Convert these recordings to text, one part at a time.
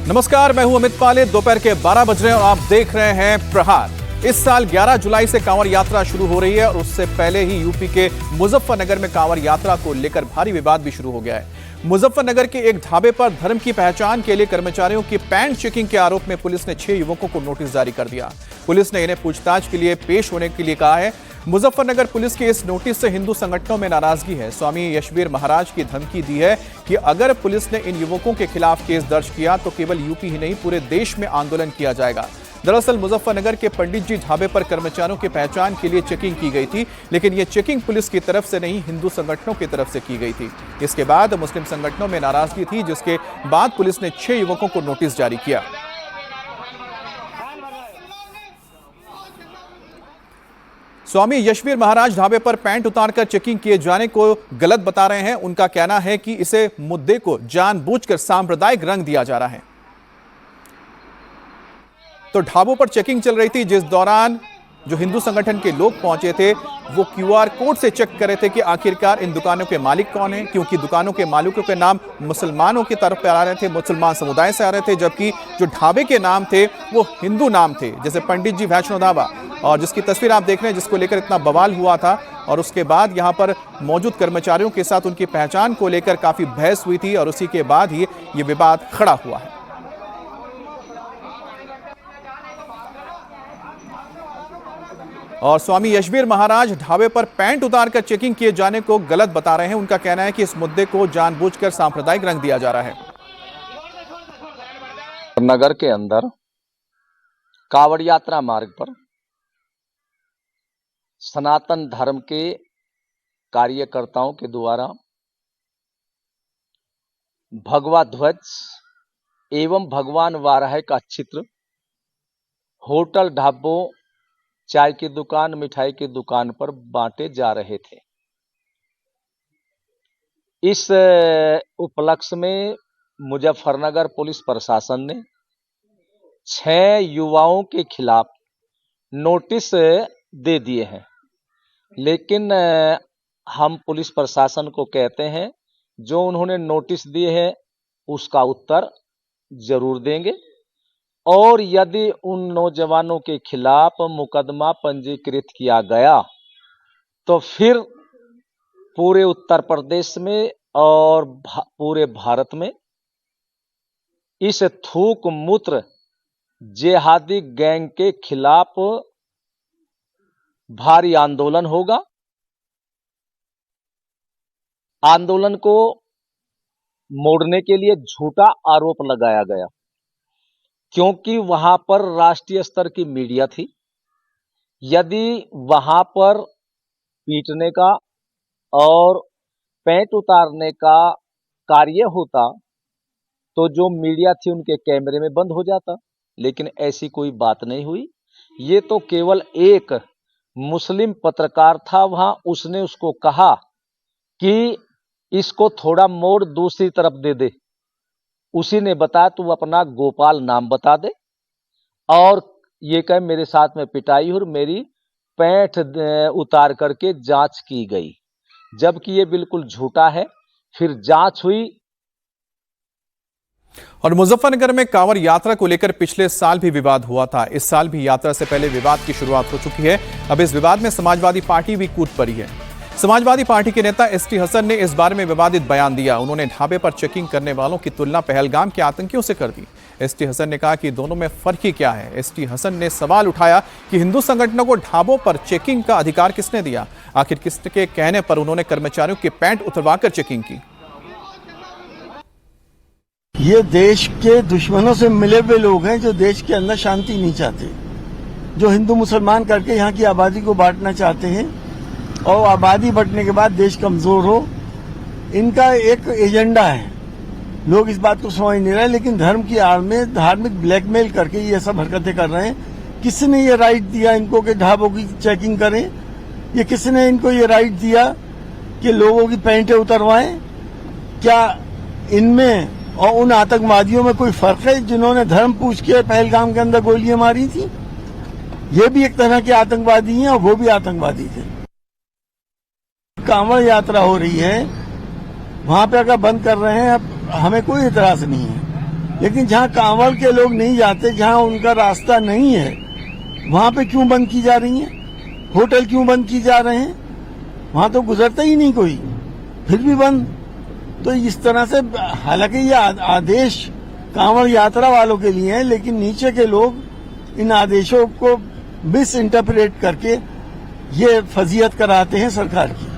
नमस्कार, मैं हूं अमित पाले। दोपहर के 12 बज रहे हैं और आप देख रहे हैं प्रहार। इस साल 11 जुलाई से कांवड़ यात्रा शुरू हो रही है और उससे पहले ही यूपी के मुजफ्फरनगर में कांवड़ यात्रा को लेकर भारी विवाद भी शुरू हो गया है। मुजफ्फरनगर के एक ढाबे पर धर्म की पहचान के लिए कर्मचारियों की पैंट चेकिंग के आरोप में पुलिस ने 6 युवकों को नोटिस जारी कर दिया। पुलिस ने इन्हें पूछताछ के लिए पेश होने के लिए कहा है। मुजफ्फरनगर पुलिस के इस नोटिस से हिंदू संगठनों में नाराजगी है। स्वामी यशवीर महाराज की धमकी दी है कि अगर पुलिस ने इन युवकों के खिलाफ केस दर्ज किया तो केवल यूपी ही नहीं पूरे देश में आंदोलन किया जाएगा। दरअसल मुजफ्फरनगर के पंडित जी ढाबे पर कर्मचारियों की पहचान के लिए चेकिंग की गई थी, लेकिन ये चेकिंग पुलिस की तरफ से नहीं हिंदू संगठनों की तरफ से की गई थी। इसके बाद मुस्लिम संगठनों में नाराजगी थी, जिसके बाद पुलिस ने 6 युवकों को नोटिस जारी किया। स्वामी यशवीर महाराज ढाबे पर पैंट उतारकर चेकिंग किए जाने को गलत बता रहे हैं। उनका कहना है कि इसे मुद्दे को जानबूझकर सांप्रदायिक रंग दिया जा रहा है। तो ढाबों पर चेकिंग चल रही थी, जिस दौरान जो हिंदू संगठन के लोग पहुंचे थे वो QR कोड से चेक कर रहे थे कि आखिरकार इन दुकानों के मालिक कौन हैं, क्योंकि दुकानों के मालिकों के नाम मुसलमानों की तरफ पे आ रहे थे, मुसलमान समुदाय से आ रहे थे, जबकि जो ढाबे के नाम थे वो हिंदू नाम थे, जैसे पंडित जी वैष्णो ढाबा, और जिसकी तस्वीर आप देख रहे हैं, जिसको लेकर इतना बवाल हुआ था। और उसके बाद यहां पर मौजूद कर्मचारियों के साथ उनकी पहचान को लेकर काफी बहस हुई थी और उसी के बाद ही ये विवाद खड़ा हुआ है। और स्वामी यशवीर महाराज ढाबे पर पैंट उतारकर चेकिंग किए जाने को गलत बता रहे हैं। उनका कहना है कि इस मुद्दे को जानबूझकर सांप्रदायिक रंग दिया जा रहा है। नगर के अंदर कांवड़ यात्रा मार्ग पर सनातन धर्म के कार्यकर्ताओं के द्वारा भगवा ध्वज एवं भगवान वाराह का चित्र होटल, ढाबों, चाय की दुकान, मिठाई की दुकान पर बांटे जा रहे थे। इस उपलक्ष्य में मुजफ्फरनगर पुलिस प्रशासन ने 6 युवाओं के खिलाफ नोटिस दे दिए हैं, लेकिन हम पुलिस प्रशासन को कहते हैं जो उन्होंने नोटिस दिए हैं उसका उत्तर जरूर देंगे, और यदि उन नौजवानों के खिलाफ मुकदमा पंजीकृत किया गया तो फिर पूरे उत्तर प्रदेश में और पूरे भारत में इस थूक मूत्र जिहादी गैंग के खिलाफ भारी आंदोलन होगा। आंदोलन को मोड़ने के लिए झूठा आरोप लगाया गया, क्योंकि वहां पर राष्ट्रीय स्तर की मीडिया थी। यदि वहां पर पीटने का और पैंट उतारने का कार्य होता तो जो मीडिया थी उनके कैमरे में बंद हो जाता, लेकिन ऐसी कोई बात नहीं हुई। ये तो केवल एक मुस्लिम पत्रकार था वहां, उसने उसको कहा कि इसको थोड़ा मोड़ दूसरी तरफ दे दे। उसी ने बताया तू अपना गोपाल नाम बता दे, और ये कहे मेरे साथ में पिटाई और मेरी पैंट उतार करके जांच की गई, जबकि ये बिल्कुल झूठा है। फिर जांच हुई। और मुजफ्फरनगर में कांवड़ यात्रा को लेकर पिछले साल भी विवाद हुआ था। इस साल भी यात्रा से पहले विवाद की शुरुआत हो चुकी है। अब इस विवाद में समाजवादी पार्टी भी कूद पड़ी है। समाजवादी पार्टी के नेता ST हसन ने इस बारे में विवादित बयान दिया। उन्होंने ढाबे पर चेकिंग करने वालों की तुलना पहलगाम के आतंकियों से कर दी। ST हसन ने कहा कि दोनों में फर्क ही क्या है। ST हसन ने सवाल उठाया कि हिंदू संगठनों को ढाबों पर चेकिंग का अधिकार किसने दिया? आखिर किसके कहने पर उन्होंने कर्मचारियों की पैंट उतरवाकर चेकिंग की? ये देश के दुश्मनों से मिले हुए लोग हैं जो देश के अंदर शांति नहीं चाहते, जो हिंदू मुसलमान करके यहाँ की आबादी को बांटना चाहते हैं और आबादी बढ़ने के बाद देश कमजोर हो। इनका एक एजेंडा है, लोग इस बात को समझ नहीं रहे, लेकिन धर्म की आड़ में धार्मिक ब्लैकमेल करके ये सब हरकतें कर रहे हैं। किसने ये राइट दिया इनको कि ढाबों की चेकिंग करें? ये किसने इनको ये राइट दिया कि लोगों की पैंटें उतरवाएं? क्या इनमें और उन आतंकवादियों में कोई फर्क है जिन्होंने धर्म पूछ के पहलगाम के अंदर गोलियां मारी थी? ये भी एक तरह के आतंकवादी हैं और वो भी आतंकवादी थे। कांवड़ यात्रा हो रही है, वहां पे अगर बंद कर रहे हैं, अब हमें कोई इतराज नहीं है। लेकिन जहां कांवड़ के लोग नहीं जाते, जहां उनका रास्ता नहीं है, वहां पे क्यों बंद की जा रही हैं? होटल क्यों बंद की जा रहे हैं? वहां तो गुजरता ही नहीं कोई, फिर भी बंद। तो इस तरह से, हालांकि ये आदेश कांवड़ यात्रा वालों के लिए है, लेकिन नीचे के लोग इन आदेशों को मिस इंटरप्रेट करके ये फजीयत कराते हैं सरकार की।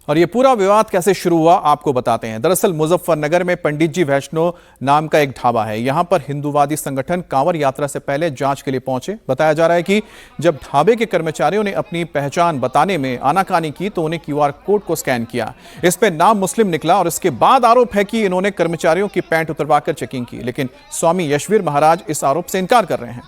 और ये पूरा विवाद कैसे शुरू हुआ आपको बताते हैं। दरअसल मुजफ्फरनगर में पंडित जी वैष्णो नाम का एक ढाबा है। यहां पर हिंदूवादी संगठन कांवड़ यात्रा से पहले जांच के लिए पहुंचे। बताया जा रहा है कि जब ढाबे के कर्मचारियों ने अपनी पहचान बताने में आनाकानी की तो उन्हें क्यूआर कोड को स्कैन किया। इस पर नाम मुस्लिम निकला और इसके बाद आरोप है कि इन्होंने कर्मचारियों की पैंट उतरवाकर चेकिंग की। लेकिन स्वामी यशवीर महाराज इस आरोप से इनकार कर रहे हैं।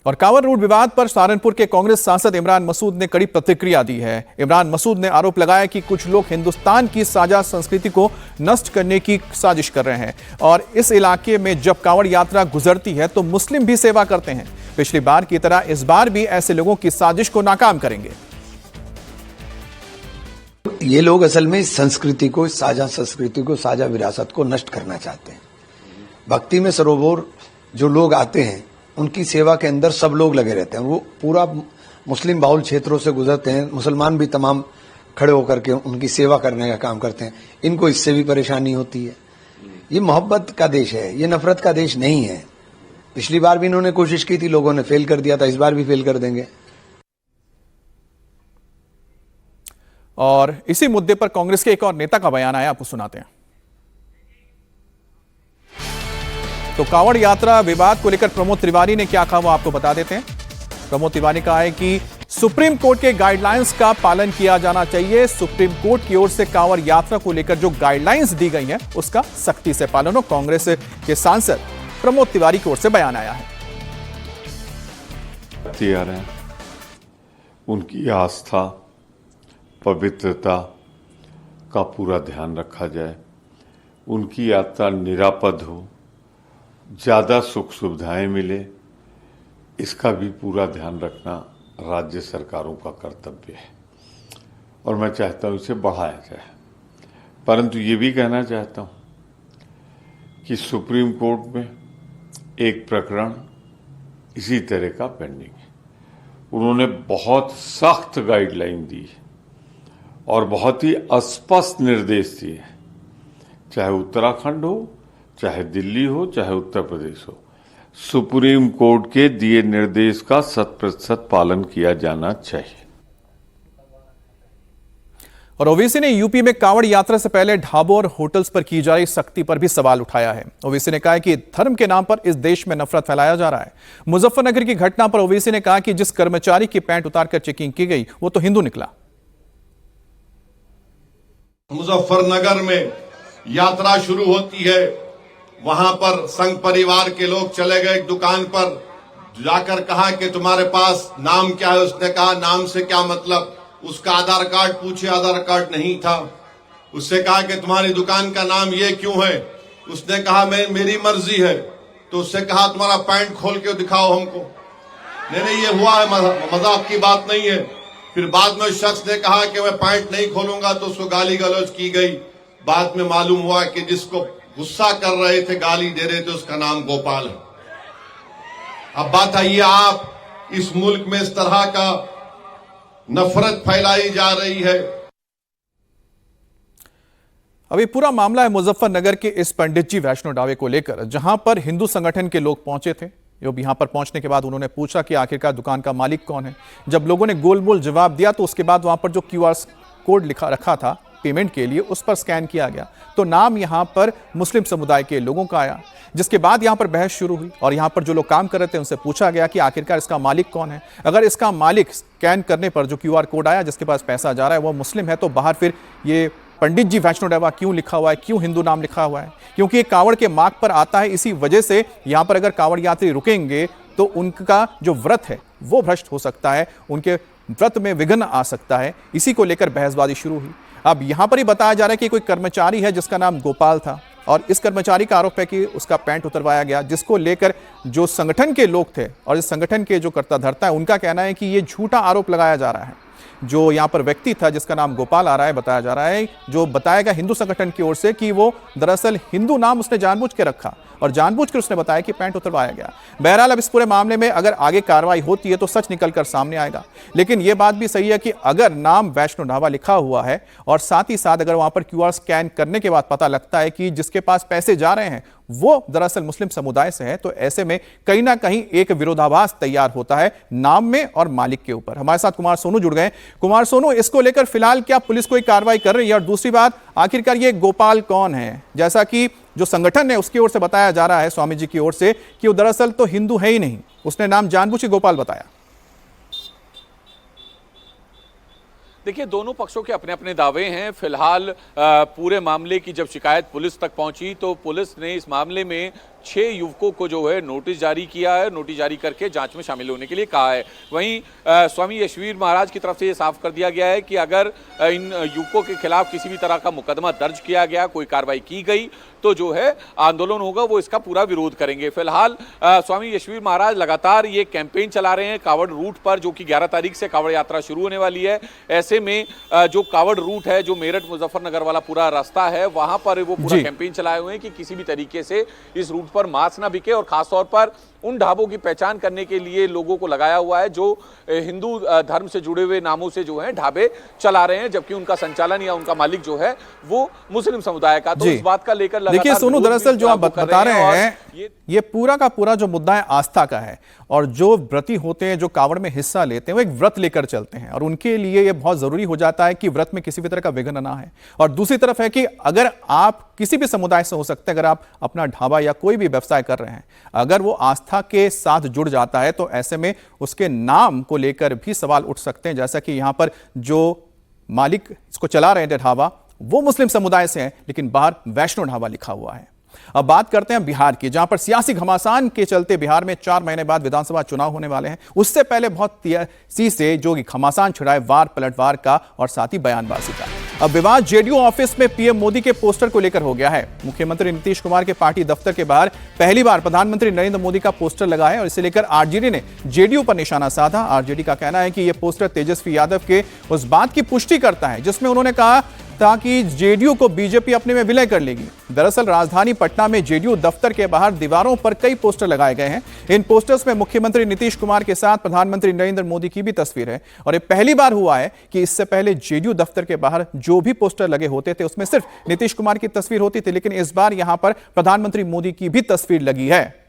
और कांवड़ रोड विवाद पर सहारनपुर के कांग्रेस सांसद इमरान मसूद ने कड़ी प्रतिक्रिया दी है। इमरान मसूद ने आरोप लगाया कि कुछ लोग हिंदुस्तान की साझा संस्कृति को नष्ट करने की साजिश कर रहे हैं और इस इलाके में जब कांवड़ यात्रा गुजरती है तो मुस्लिम भी सेवा करते हैं। पिछली बार की तरह इस बार भी ऐसे लोगों की साजिश को नाकाम करेंगे। ये लोग असल में संस्कृति को, साझा संस्कृति को, साझा विरासत को नष्ट करना चाहते हैं। भक्ति में सरोवर जो लोग आते हैं उनकी सेवा के अंदर सब लोग लगे रहते हैं। वो पूरा मुस्लिम बाहुल क्षेत्रों से गुजरते हैं, मुसलमान भी तमाम खड़े होकर के उनकी सेवा करने का काम करते हैं। इनको इससे भी परेशानी होती है। ये मोहब्बत का देश है, ये नफरत का देश नहीं है। पिछली बार भी इन्होंने कोशिश की थी, लोगों ने फेल कर दिया था, इस बार भी फेल कर देंगे। और इसी मुद्दे पर कांग्रेस के एक और नेता का बयान आया, आपको सुनाते हैं। तो कांवड़ यात्रा विवाद को लेकर प्रमोद तिवारी ने क्या कहा वो आपको बता देते हैं। प्रमोद तिवारी ने कहा है कि सुप्रीम कोर्ट के गाइडलाइंस का पालन किया जाना चाहिए। सुप्रीम कोर्ट की ओर से कांवड़ यात्रा को लेकर जो गाइडलाइंस दी गई हैं उसका सख्ती से पालन हो। कांग्रेस के सांसद प्रमोद तिवारी की ओर से बयान आया है। तैयार हैं, उनकी आस्था, पवित्रता का पूरा ध्यान रखा जाए, उनकी यात्रा निरापद हो, ज़्यादा सुख सुविधाएं मिले, इसका भी पूरा ध्यान रखना राज्य सरकारों का कर्तव्य है और मैं चाहता हूं इसे बढ़ाया जाए। परंतु ये भी कहना चाहता हूं कि सुप्रीम कोर्ट में एक प्रकरण इसी तरह का पेंडिंग है। उन्होंने बहुत सख्त गाइडलाइन दी और बहुत ही स्पष्ट निर्देश दिए, चाहे उत्तराखंड हो, चाहे दिल्ली हो, चाहे उत्तर प्रदेश हो, सुप्रीम कोर्ट के दिए निर्देश का 100% पालन किया जाना चाहिए। और ओवैसी ने यूपी में कांवड़ यात्रा से पहले ढाबों और होटल्स पर की जा रही सख्ती पर भी सवाल उठाया है। ओवैसी ने कहा कि धर्म के नाम पर इस देश में नफरत फैलाया जा रहा है। मुजफ्फरनगर की घटना पर ओवैसी ने कहा कि जिस कर्मचारी की पैंट उतारकर चेकिंग की गई वो तो हिंदू निकला। मुजफ्फरनगर में यात्रा शुरू होती है, वहां पर संघ परिवार के लोग चले गए एक दुकान पर, जाकर कहा कि तुम्हारे पास नाम क्या है। उसने कहा नाम से क्या मतलब। उसका आधार कार्ड पूछे, आधार कार्ड नहीं था। उससे कहा कि तुम्हारी दुकान का नाम ये क्यों है। उसने कहा मेरी मर्जी है। तो उससे कहा तुम्हारा पैंट खोल के दिखाओ हमको। नहीं, ये हुआ है, मजाक की बात नहीं है। फिर बाद में शख्स ने कहा कि मैं पैंट नहीं खोलूंगा, तो उसको गाली गलौज की गई। बाद में मालूम हुआ कि जिसको गुस्सा कर रहे थे, गाली दे रहे थे, उसका नाम गोपाल है। अब बात आइए, आप इस मुल्क में इस तरह का नफरत फैलाई जा रही है। अभी पूरा मामला है मुजफ्फरनगर के इस पंडित जी वैष्णो ढाबे को लेकर, जहां पर हिंदू संगठन के लोग पहुंचे थे। यहां पर पहुंचने के बाद उन्होंने पूछा कि आखिरकार दुकान का मालिक कौन है। जब लोगों ने गोल-मोल जवाब दिया तो उसके बाद वहां पर जो क्यूआर कोड लिखा रखा था पेमेंट के लिए, उस पर स्कैन किया गया तो नाम यहां पर मुस्लिम समुदाय के लोगों का आया। जिसके बाद यहां पर बहस शुरू हुई और यहां पर जो लोग काम कर रहे थे उनसे पूछा गया कि आखिरकार इसका मालिक कौन है। अगर इसका मालिक स्कैन करने पर जो क्यूआर कोड आया, जिसके पास पैसा जा रहा है, वो मुस्लिम है, तो बाहर फिर ये पंडित जी वैष्णो ढाबा क्यों लिखा हुआ है, क्यों हिंदू नाम लिखा हुआ है? क्योंकि ये कांवड़ के मार्ग पर आता है। इसी वजह से यहां पर अगर कांवड़ यात्री रुकेंगे तो उनका जो व्रत है वो भ्रष्ट हो सकता है, उनके व्रत में विघ्न आ सकता है। इसी को लेकर बहसबाजी शुरू हुई। अब यहां पर ही बताया जा रहा है कि कोई कर्मचारी है जिसका नाम गोपाल था और इस कर्मचारी का आरोप है कि उसका पैंट उतरवाया गया, जिसको लेकर जो संगठन के लोग थे और इस संगठन के जो कर्ता धर्ता है उनका कहना है कि ये झूठा आरोप लगाया जा रहा है। जो यहाँ पर व्यक्ति था जिसका नाम गोपाल आ रहा है, बताया जा रहा है, जो बताया गया हिंदू संगठन की ओर से कि वो दरअसल हिंदू नाम उसने जानबूझ के रखा और जानबूझकर उसने बताया कि पैंट उतरवाया गया। बहरहाल अब इस पूरे मामले में अगर आगे कार्रवाई होती है तो सच निकलकर सामने आएगा। लेकिन यह बात भी सही है कि अगर नाम वैष्णो ढाबा लिखा हुआ है और साथ ही साथ अगर वहां पर QR स्कैन करने के बाद पता लगता है कि जिसके पास पैसे जा रहे हैं वो दरअसल मुस्लिम समुदाय से है, तो ऐसे में कहीं ना कहीं एक विरोधाभास तैयार होता है नाम में और मालिक के ऊपर। हमारे साथ कुमार सोनू जुड़ गए। कुमार सोनू, इसको लेकर फिलहाल क्या पुलिस कोई कार्रवाई कर रही है? और दूसरी बात, आखिरकार ये गोपाल कौन है? जैसा कि जो संगठन है उसकी ओर से बताया जा रहा है, स्वामी जी की ओर से, कि वो दरअसल तो हिंदू है ही नहीं, उसने नाम जानबूझ के गोपाल बताया। देखिए, दोनों पक्षों के अपने अपने दावे हैं। फिलहाल पूरे मामले की जब शिकायत पुलिस तक पहुंची तो पुलिस ने इस मामले में 6 युवकों को जो है नोटिस जारी किया है, नोटिस जारी करके जांच में शामिल होने के लिए कहा है। वहीं स्वामी यशवीर महाराज की तरफ से ये साफ कर दिया गया है कि अगर इन युवकों के खिलाफ किसी भी तरह का मुकदमा दर्ज किया गया, कोई कार्रवाई की गई, तो जो है आंदोलन होगा, वो इसका पूरा विरोध करेंगे। फिलहाल स्वामी यशवीर महाराज लगातार ये कैंपेन चला रहे हैं कावड़ रूट पर, जो कि 11 तारीख से कावड़ यात्रा शुरू होने वाली है। ऐसे में जो कावड़ रूट है, जो मेरठ मुजफ्फरनगर वाला पूरा रास्ता है, वहां पर वो पूरा कैंपेन चलाए हुए हैं कि किसी भी तरीके से इस रूट पर मांस ना बिके और खासतौर पर उन ढाबों की पहचान करने के लिए लोगों को लगाया हुआ है जो हिंदू धर्म से जुड़े हुए नामों से जो है ढाबे चला रहे हैं, जबकि उनका संचालन या उनका मालिक जो है वो मुस्लिम समुदाय का। तो इस बात का लेकर देखिए सोनू, दरअसल जो आप बता रहे हैं ये पूरा का पूरा जो मुद्दा है आस्था का है, और जो व्रती होते हैं, जो कावड़ में हिस्सा लेते हैं, वो एक व्रत लेकर चलते हैं और उनके लिए ये बहुत जरूरी हो जाता है कि व्रत में किसी भी तरह का विघ्न ना है। और दूसरी तरफ है कि अगर आप किसी भी समुदाय से हो सकते हैं, अगर आप अपना ढाबा या कोई भी व्यवसाय कर रहे हैं, अगर वो आस्था के साथ जुड़ जाता है तो ऐसे में उसके नाम को लेकर भी सवाल उठ सकते हैं। जैसा कि यहां पर जो मालिक इसको चला रहे थे ढाबा, वो मुस्लिम समुदाय से हैं, लेकिन बाहर वैष्णो ढाबा लिखा हुआ है। अब बात करते हैं बिहार की, जहां पर सियासी घमासान के चलते बिहार में 4 महीने बाद विधानसभा चुनाव होने वाले हैं। उससे पहले बहुत तेजी से जो घमासान छिड़ा है वार पलटवार का और साथ ही बयानबाजी का। अब विवाद जेडीयू ऑफिस में पीएम मोदी के पोस्टर को लेकर हो गया है। मुख्यमंत्री नीतीश कुमार के पार्टी दफ्तर के बाहर पहली बार प्रधानमंत्री नरेंद्र मोदी का पोस्टर लगा है और इसे लेकर आरजेडी ने जेडीयू पर निशाना साधा। आरजेडी का कहना है कि यह पोस्टर तेजस्वी यादव के उस बात की पुष्टि करता है जिसमें उन्होंने कहा था कि जेडीयू को बीजेपी अपने में विलय कर लेगी। दरअसल राजधानी पटना में जेडीयू दफ्तर के बाहर दीवारों पर कई पोस्टर लगाए गए हैं। इन पोस्टर्स में मुख्यमंत्री नीतीश कुमार के साथ प्रधानमंत्री नरेंद्र मोदी की भी तस्वीर है और ये पहली बार हुआ है कि इससे पहले जेडीयू दफ्तर के बाहर जो भी पोस्टर लगे होते थे उसमें सिर्फ नीतीश कुमार की तस्वीर होती थी, लेकिन इस बार यहां पर प्रधानमंत्री मोदी की भी तस्वीर लगी है।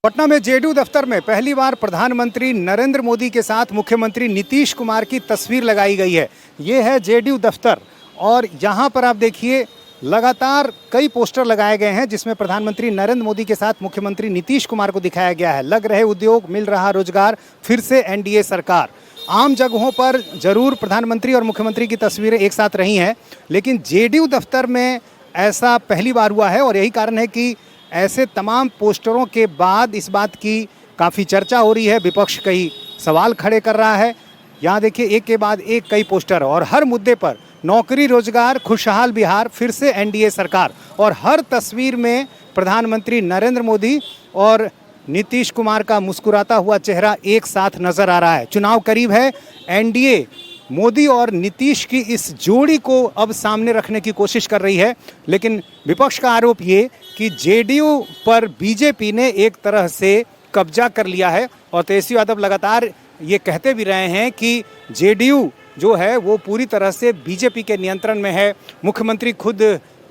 पटना में जेडीयू दफ्तर में पहली बार प्रधानमंत्री नरेंद्र मोदी के साथ मुख्यमंत्री नीतीश कुमार की तस्वीर लगाई गई है। ये है जेडीयू दफ्तर और यहाँ पर आप देखिए लगातार कई पोस्टर लगाए गए हैं जिसमें प्रधानमंत्री नरेंद्र मोदी के साथ मुख्यमंत्री नीतीश कुमार को दिखाया गया है। लग रहे उद्योग, मिल रहा रोजगार, फिर से एनडीए सरकार। आम जगहों पर जरूर प्रधानमंत्री और मुख्यमंत्री की तस्वीरें एक साथ रही हैं, लेकिन जेडीयू दफ्तर में ऐसा पहली बार हुआ है और यही कारण है कि ऐसे तमाम पोस्टरों के बाद इस बात की काफ़ी चर्चा हो रही है। विपक्ष कई सवाल खड़े कर रहा है। यहाँ देखिए एक के बाद एक कई पोस्टर और हर मुद्दे पर नौकरी, रोजगार, खुशहाल बिहार, फिर से एनडीए सरकार और हर तस्वीर में प्रधानमंत्री नरेंद्र मोदी और नीतीश कुमार का मुस्कुराता हुआ चेहरा एक साथ नजर आ रहा है। चुनाव करीब है, एनडीए मोदी और नीतीश की इस जोड़ी को अब सामने रखने की कोशिश कर रही है, लेकिन विपक्ष का आरोप ये कि जेडीयू पर बीजेपी ने एक तरह से कब्जा कर लिया है और तेजस्वी यादव लगातार ये कहते भी रहे हैं कि जेडीयू जो है वो पूरी तरह से बीजेपी के नियंत्रण में है। मुख्यमंत्री खुद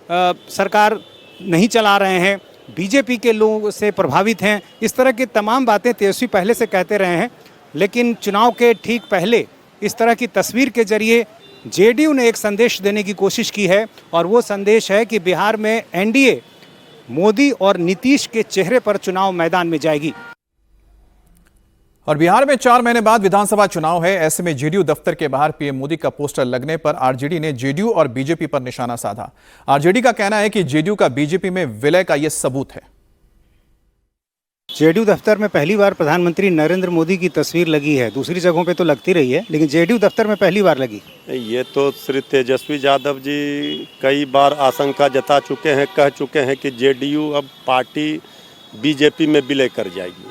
सरकार नहीं चला रहे हैं, बीजेपी के लोगों से प्रभावित हैं। इस तरह की तमाम बातें तेजस्वी पहले से कहते रहे हैं, लेकिन चुनाव के ठीक पहले इस तरह की तस्वीर के जरिए जेडीयू ने एक संदेश देने की कोशिश की है और वो संदेश है कि बिहार में एनडीए मोदी और नीतीश के चेहरे पर चुनाव मैदान में जाएगी। और बिहार में 4 महीने बाद विधानसभा चुनाव है। ऐसे में जेडीयू दफ्तर के बाहर पीएम मोदी का पोस्टर लगने पर आरजेडी ने जेडीयू और बीजेपी पर निशाना साधा। आरजेडी का कहना है कि जेडीयू का बीजेपी में विलय का यह सबूत है। जेडीयू दफ्तर में पहली बार प्रधानमंत्री नरेंद्र मोदी की तस्वीर लगी है। दूसरी जगहों पे तो लगती रही है, लेकिन जेडीयू दफ्तर में पहली बार लगी। ये तो श्री तेजस्वी यादव जी कई बार आशंका जता चुके हैं, कह चुके हैं कि जेडीयू अब पार्टी बीजेपी में विलय कर जाएगी।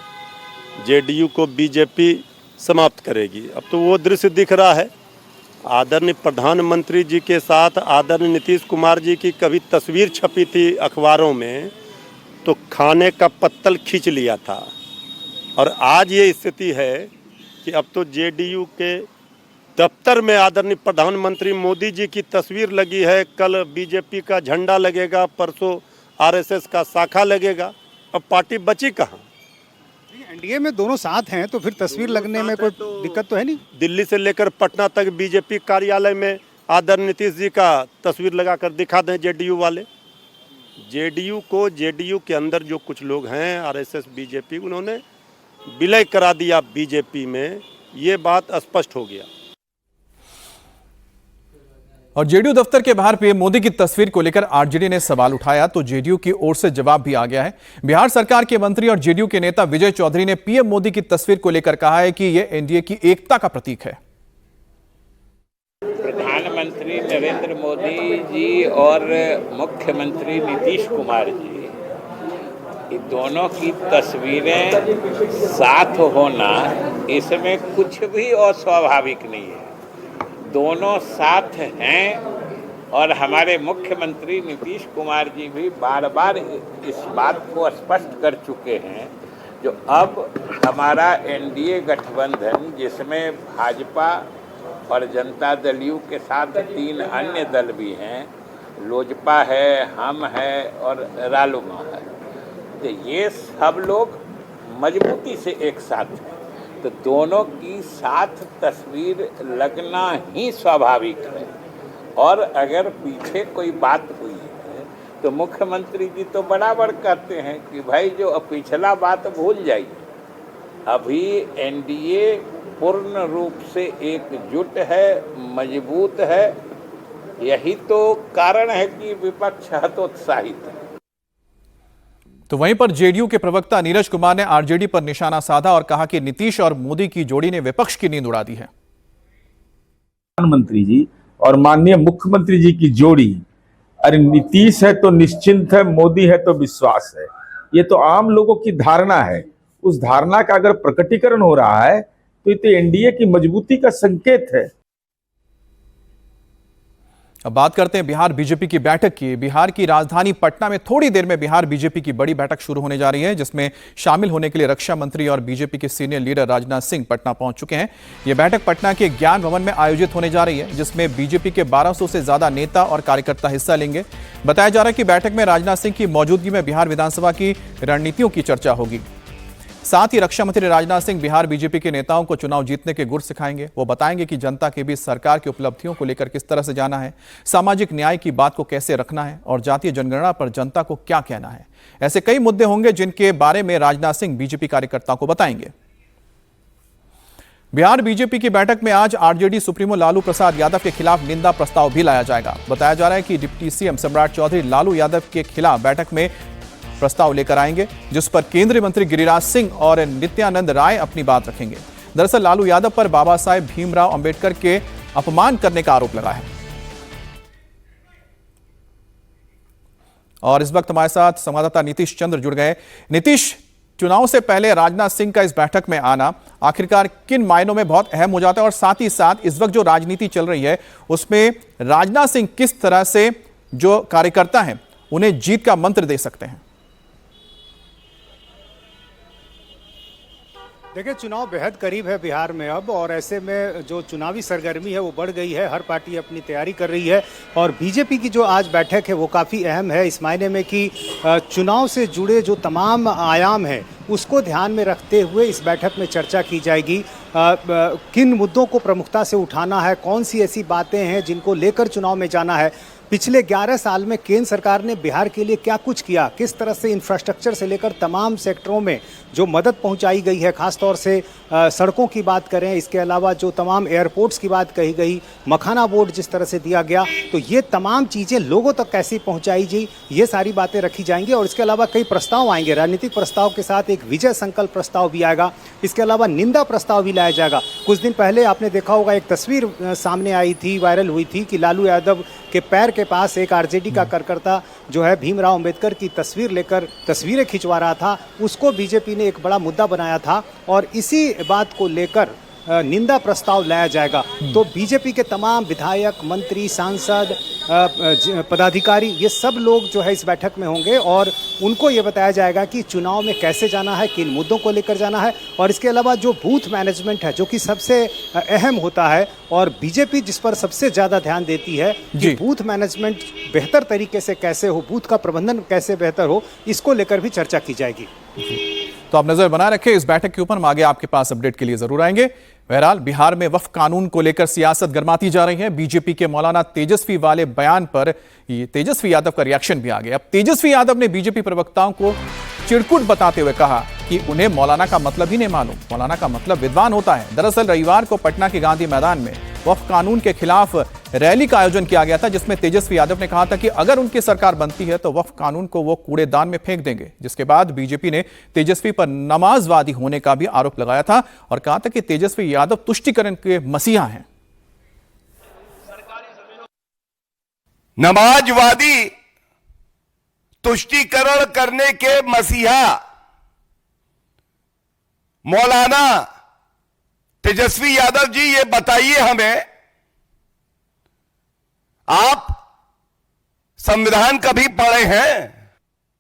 जेडीयू को बीजेपी समाप्त करेगी। अब तो वो दृश्य दिख रहा है। आदरणीय प्रधानमंत्री जी के साथ आदरणीय नीतीश कुमार जी की कभी तस्वीर छपी थी अखबारों में तो खाने का पत्तल खींच लिया था, और आज ये स्थिति है कि अब तो जेडीयू के दफ्तर में आदरणीय प्रधानमंत्री मोदी जी की तस्वीर लगी है। कल बीजेपी का झंडा लगेगा, परसों आरएसएस का शाखा लगेगा। अब पार्टी बची कहाँ? एनडीए में दोनों साथ हैं तो फिर तस्वीर लगने में कोई दिक्कत तो है नहीं। दिल्ली से लेकर पटना तक बीजेपी कार्यालय में आदरणीय नीतीश जी का तस्वीर लगाकर दिखा दें जेडीयू वाले। जेडीयू के अंदर जो कुछ लोग हैं आरएसएस बीजेपी, उन्होंने विलय करा दिया बीजेपी में, ये बात स्पष्ट हो गया। और जेडीयू दफ्तर के बाहर पीएम मोदी की तस्वीर को लेकर आरजेडी ने सवाल उठाया तो जेडीयू की ओर से जवाब भी आ गया है। बिहार सरकार के मंत्री और जेडीयू के नेता विजय चौधरी ने पीएम मोदी की तस्वीर को लेकर कहा है कि यह एनडीए की एकता का प्रतीक है। प्रधानमंत्री नरेंद्र मोदी जी और मुख्यमंत्री नीतीश कुमार जी, ये दोनों की तस्वीरें साथ होना, इसमें कुछ भी अस्वाभाविक नहीं है। दोनों साथ हैं और हमारे मुख्यमंत्री नीतीश कुमार जी भी बार बार इस बात को स्पष्ट कर चुके हैं। जो अब हमारा एनडीए गठबंधन, जिसमें भाजपा और जनता दल यू के साथ 3 अन्य दल भी हैं, लोजपा है, हम है और रालोमा है, तो ये सब लोग मजबूती से एक साथ हैं। तो दोनों की साथ तस्वीर लगना ही स्वाभाविक है। और अगर पीछे कोई बात हुई है तो मुख्यमंत्री जी तो बराबर कहते हैं कि भाई जो पिछला बात भूल जाइए, अभी एनडीए पूर्ण रूप से एकजुट है, मजबूत है। यही तो कारण है कि विपक्ष हतोत्साहित है। तो वहीं पर जेडीयू के प्रवक्ता नीरज कुमार ने आरजेडी पर निशाना साधा और कहा कि नीतीश और मोदी की जोड़ी ने विपक्ष की नींद उड़ा दी है। प्रधानमंत्री जी और माननीय मुख्यमंत्री जी की जोड़ी, अरे नीतीश है तो निश्चिंत है, मोदी है तो विश्वास है, ये तो आम लोगों की धारणा है। उस धारणा का अगर प्रकटीकरण हो रहा है तो ये तो एनडीए की मजबूती का संकेत है। अब बात करते हैं बिहार बीजेपी की बैठक की। बिहार की राजधानी पटना में थोड़ी देर में बिहार बीजेपी की बड़ी बैठक शुरू होने जा रही है, जिसमें शामिल होने के लिए रक्षा मंत्री और बीजेपी के सीनियर लीडर राजनाथ सिंह पटना पहुंच चुके हैं। यह बैठक पटना के ज्ञान भवन में आयोजित होने जा रही है, जिसमें बीजेपी के 1200 से ज्यादा नेता और कार्यकर्ता हिस्सा लेंगे। बताया जा रहा है कि बैठक में राजनाथ सिंह की मौजूदगी में बिहार विधानसभा की रणनीतियों की चर्चा होगी। साथ ही रक्षा मंत्री राजनाथ सिंह बिहार बीजेपी के नेताओं को चुनाव जीतने के गुर सिखाएंगे। वो बताएंगे कि जनता के बीच सरकार की उपलब्धियों को लेकर किस तरह से जाना है, सामाजिक न्याय की बात को कैसे रखना है और जातीय जनगणना पर जनता को क्या कहना है। ऐसे कई मुद्दे होंगे जिनके बारे में राजनाथ सिंह बीजेपी कार्यकर्ताओं को बताएंगे। बिहार बीजेपी की बैठक में आज आरजेडी सुप्रीमो लालू प्रसाद यादव के खिलाफ निंदा प्रस्ताव भी लाया जाएगा। बताया जा रहा है कि डिप्टी सीएम सम्राट चौधरी लालू यादव के खिलाफ बैठक में प्रस्ताव लेकर आएंगे, जिस पर केंद्रीय मंत्री गिरिराज सिंह और नित्यानंद राय अपनी बात रखेंगे। दरअसल लालू यादव पर बाबा साहेब भीमराव अंबेडकर के अपमान करने का आरोप लगा है। और इस वक्त हमारे साथ संवाददाता नीतीश चंद्र जुड़ गए। नीतीश, चुनाव से पहले राजनाथ सिंह का इस बैठक में आना आखिरकार किन मायनों में बहुत अहम हो जाता है, और साथ ही साथ इस वक्त जो राजनीति चल रही है उसमें राजनाथ सिंह किस तरह से जो कार्यकर्ता हैं उन्हें जीत का मंत्र दे सकते हैं? देखिए, चुनाव बेहद करीब है बिहार में अब, और ऐसे में जो चुनावी सरगर्मी है वो बढ़ गई है। हर पार्टी अपनी तैयारी कर रही है और बीजेपी की जो आज बैठक है वो काफ़ी अहम है, इस मायने में कि चुनाव से जुड़े जो तमाम आयाम हैं उसको ध्यान में रखते हुए इस बैठक में चर्चा की जाएगी। किन मुद्दों को प्रमुखता से उठाना है, कौन सी ऐसी बातें हैं जिनको लेकर चुनाव में जाना है, पिछले 11 साल में केंद्र सरकार ने बिहार के लिए क्या कुछ किया, किस तरह से इंफ्रास्ट्रक्चर से लेकर तमाम सेक्टरों में जो मदद पहुंचाई गई है, खासतौर से सड़कों की बात करें, इसके अलावा जो तमाम एयरपोर्ट्स की बात कही गई, मखाना बोर्ड जिस तरह से दिया गया, तो ये तमाम चीज़ें लोगों तक कैसे पहुंचाई जी, ये सारी बातें रखी जाएंगी। और इसके अलावा कई प्रस्ताव आएंगे, राजनीतिक प्रस्ताव के साथ एक विजय संकल्प प्रस्ताव भी आएगा। इसके अलावा निंदा प्रस्ताव भी लाया जाएगा। कुछ दिन पहले आपने देखा होगा, एक तस्वीर सामने आई थी, वायरल हुई थी कि लालू यादव के पैर के पास एक आरजेडी का कार्यकर्ता जो है भीमराव अंबेडकर की तस्वीर लेकर तस्वीरें खिंचवा रहा था। उसको बीजेपी ने एक बड़ा मुद्दा बनाया था और इसी बात को लेकर निंदा प्रस्ताव लाया जाएगा। तो बीजेपी के तमाम विधायक, मंत्री, सांसद, पदाधिकारी, ये सब लोग जो है इस बैठक में होंगे और उनको ये बताया जाएगा कि चुनाव में कैसे जाना है, किन मुद्दों को लेकर जाना है। और इसके अलावा जो बूथ मैनेजमेंट है, जो कि सबसे अहम होता है और बीजेपी जिस पर सबसे ज़्यादा ध्यान देती है कि बूथ मैनेजमेंट बेहतर तरीके से कैसे हो, बूथ का प्रबंधन कैसे बेहतर हो, इसको लेकर भी चर्चा की जाएगी। तो आप नजर बनाए रखें इस बैठक के ऊपर, हम आगे आपके पास अपडेट के लिए जरूर आएंगे। बहरहाल बिहार में वक्फ कानून को लेकर सियासत गर्माती जा रही है। बीजेपी के मौलाना तेजस्वी वाले बयान पर तेजस्वी यादव का रिएक्शन भी आ गया। अब तेजस्वी यादव ने बीजेपी प्रवक्ताओं को चिरकुट बताते हुए कहा कि उन्हें मौलाना का मतलब ही नहीं मालूम, मौलाना का मतलब विद्वान होता है। दरअसल रविवार को पटना के गांधी मैदान में वक्फ कानून के खिलाफ रैली का आयोजन किया गया था, जिसमें तेजस्वी यादव ने कहा था कि अगर उनकी सरकार बनती है तो वक्फ कानून को वो कूड़ेदान में फेंक देंगे। जिसके बाद बीजेपी ने तेजस्वी पर नमाजवादी होने का भी आरोप लगाया था और कहा था कि तेजस्वी यादव तुष्टीकरण के मसीहा हैं। नमाजवादी, तुष्टीकरण करने के मसीहा मौलाना तेजस्वी यादव जी, ये बताइए हमें, आप संविधान कभी पढ़े हैं?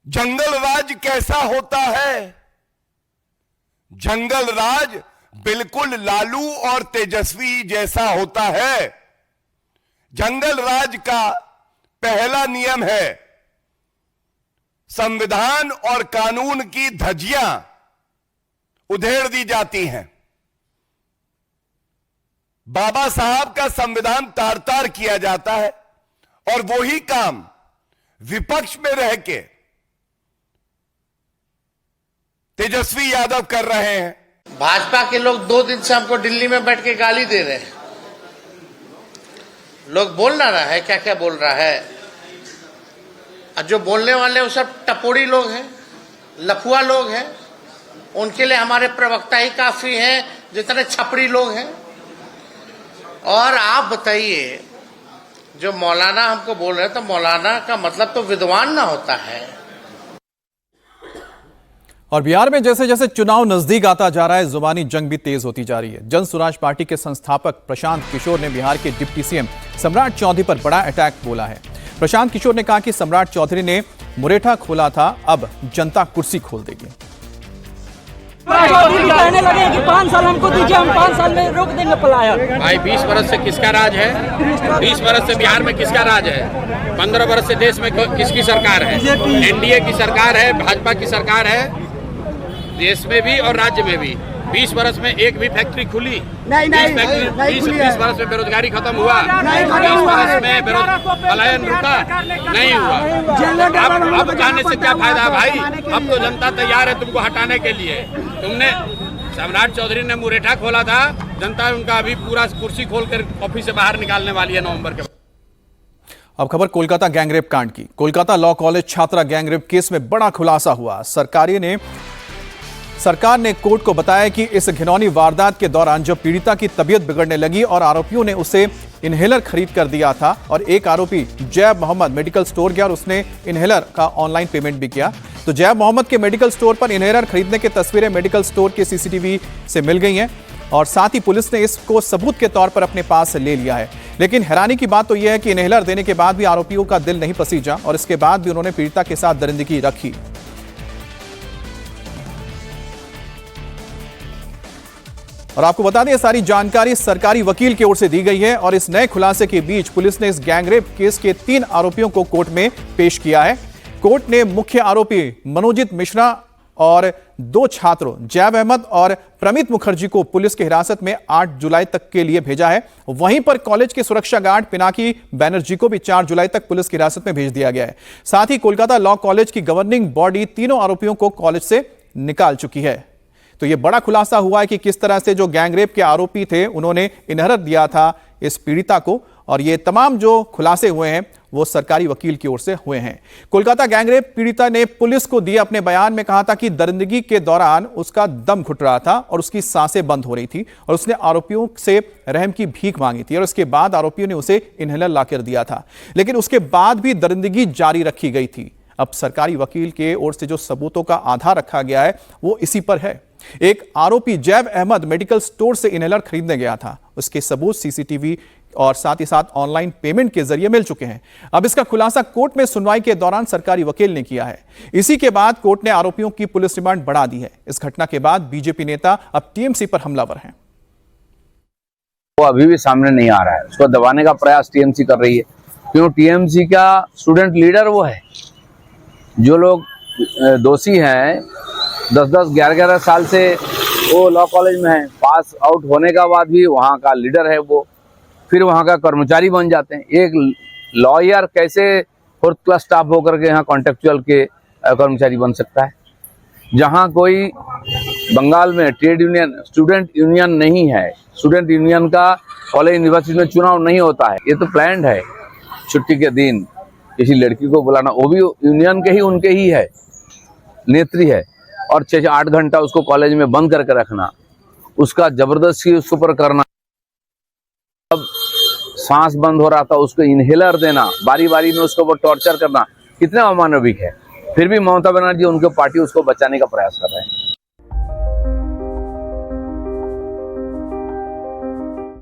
जंगल राज कैसा होता है? जंगल राज बिल्कुल लालू और तेजस्वी जैसा होता है। जंगल राज का पहला नियम है, संविधान और कानून की धज्जियां उधेड़ दी जाती हैं। बाबा साहब का संविधान तार तार किया जाता है और वही काम विपक्ष में रह के तेजस्वी यादव कर रहे हैं। भाजपा के लोग 2 दिन से हमको दिल्ली में बैठ के गाली दे रहे हैं। लोग बोल ना रहा है, क्या क्या बोल रहा है। और जो बोलने वाले वो सब टपोरी लोग हैं, लफुआ लोग हैं। उनके लिए हमारे प्रवक्ता ही काफी हैं, जितने छपरी लोग हैं। और आप बताइए, जो मौलाना हमको बोल रहे हैं, तो मौलाना का मतलब तो विद्वान ना होता है। और बिहार में जैसे जैसे चुनाव नजदीक आता जा रहा है, जुबानी जंग भी तेज होती जा रही है। जन स्वराज पार्टी के संस्थापक प्रशांत किशोर ने बिहार के डिप्टी सीएम सम्राट चौधरी पर बड़ा अटैक बोला है। प्रशांत किशोर ने कहा कि सम्राट चौधरी ने मुरेठा खोला था, अब जनता कुर्सी खोल देगी। कहने लगे कि 5 साल हमको दीजिए, हम 5 साल में रोक देंगे पलायन। भाई 20 बरस से किसका राज है? 20 बरस से बिहार में किसका राज है? 15 बरस से देश में किसकी सरकार है? एनडीए की सरकार है, भाजपा की सरकार है, देश में भी और राज्य में भी। 20 बरस में एक भी फैक्ट्री खुली नहीं? 20 बरस में बेरोजगारी खत्म हुआ? 20 बरस में पलायन रुका नहीं हुआ। अब जाने से क्या फायदा भाई? अब तो जनता तैयार है तुमको हटाने के लिए। तुमने सम्राट चौधरी ने मुरेठा खोला था, जनता उनका अभी पूरा कुर्सी खोलकर ऑफिस से बाहर निकालने वाली है नवंबर के। अब खबर कोलकाता गैंगरेप कांड की। कोलकाता लॉ कॉलेज छात्रा गैंगरेप केस में बड़ा खुलासा हुआ। सरकार ने कोर्ट को बताया कि इस घिनौनी वारदात के दौरान जब पीड़िता की तबीयत बिगड़ने लगी और आरोपियों ने उसे इनहेलर खरीद कर दिया था और एक आरोपी जैब मोहम्मद मेडिकल स्टोर गया और उसने इनहेलर का ऑनलाइन पेमेंट भी किया। तो जैब मोहम्मद के मेडिकल स्टोर पर इनहेलर खरीदने की तस्वीरें मेडिकल स्टोर के सीसीटीवी से मिल गई हैं और साथ ही पुलिस ने इसको सबूत के तौर पर अपने पास ले लिया है। लेकिन हैरानी की बात तो यह है कि इनहेलर देने के बाद भी आरोपियों का दिल नहीं पसीजा और इसके बाद भी उन्होंने पीड़िता के साथ दरिंदगी रखी। और आपको बता दें, सारी जानकारी सरकारी वकील की ओर से दी गई है और इस नए खुलासे के बीच पुलिस ने इस गैंगरेप केस के 3 आरोपियों को कोर्ट में पेश किया है। कोर्ट ने मुख्य आरोपी मनोजित मिश्रा और 2 छात्रों जैब अहमद और प्रमित मुखर्जी को पुलिस की हिरासत में 8 जुलाई तक के लिए भेजा है। वहीं पर कॉलेज के सुरक्षा गार्ड पिनाकी बैनर्जी को भी 4 जुलाई तक पुलिस की हिरासत में भेज दिया गया है। साथ ही कोलकाता लॉ कॉलेज की गवर्निंग बॉडी तीनों आरोपियों को कॉलेज से निकाल चुकी है। तो यह बड़ा खुलासा हुआ है कि किस तरह से जो गैंगरेप के आरोपी थे उन्होंने इनहरत दिया था इस पीड़िता को, और ये तमाम जो खुलासे हुए हैं वो सरकारी वकील की ओर से हुए हैं। कोलकाता गैंगरेप पीड़िता ने पुलिस को दिए अपने बयान में कहा था कि दरिंदगी के दौरान उसका दम घुट रहा था और उसकी सांसें बंद हो रही थी और उसने आरोपियों से रहम की भीख मांगी थी और उसके बाद आरोपियों ने उसे इनहेलर लाकर दिया था, लेकिन उसके बाद भी दरिंदगी जारी रखी गई थी। अब सरकारी वकील के ओर से जो सबूतों का आधार रखा गया है वो इसी पर है। एक आरोपी जैव अहमद मेडिकल स्टोर से इनहेलर खरीदने गया था। उसके सबूत सीसीटीवी और साथ ही साथ ऑनलाइन पेमेंट के जरिए मिल चुके हैं। अब इसका खुलासा कोर्ट में सुनवाई के दौरान सरकारी वकील ने किया है। इसी के बाद कोर्ट ने आरोपियों की पुलिस रिमांड बढ़ा दी है। इस घटना के बाद बीजेपी नेता अब टीएमसी पर हमलावर हैं। वो अभी भी सामने नहीं आ रहा है, उसको दबाने का प्रयास टीएमसी कर रही है। क्यों? टीएमसी का स्टूडेंट लीडर वो है। जो लोग दोषी हैं 10-10, 11-11 साल से वो लॉ कॉलेज में है, पास आउट होने का बाद भी वहाँ का लीडर है वो, फिर वहाँ का कर्मचारी बन जाते हैं। एक लॉयर कैसे 4th क्लास स्टाफ होकर के यहाँ कॉन्ट्रेक्चुअल के कर्मचारी बन सकता है? जहाँ कोई बंगाल में ट्रेड यूनियन, स्टूडेंट यूनियन नहीं है, स्टूडेंट यूनियन का कॉलेज यूनिवर्सिटी में चुनाव नहीं होता है। ये तो प्लान्ड है, छुट्टी के दिन किसी लड़की को बुलाना, वो भी यूनियन के ही उनके ही है, नेत्री है, और 6-8 घंटा उसको कॉलेज में बंद करके रखना, उसका जबरदस्ती उसके ऊपर करना। अब सांस बंद हो रहा था, उसको इनहेलर देना, बारी बारी में उसको टॉर्चर करना, कितना अमानविक है। फिर भी ममता बनर्जी उनके पार्टी उसको बचाने का प्रयास कर रहे हैं।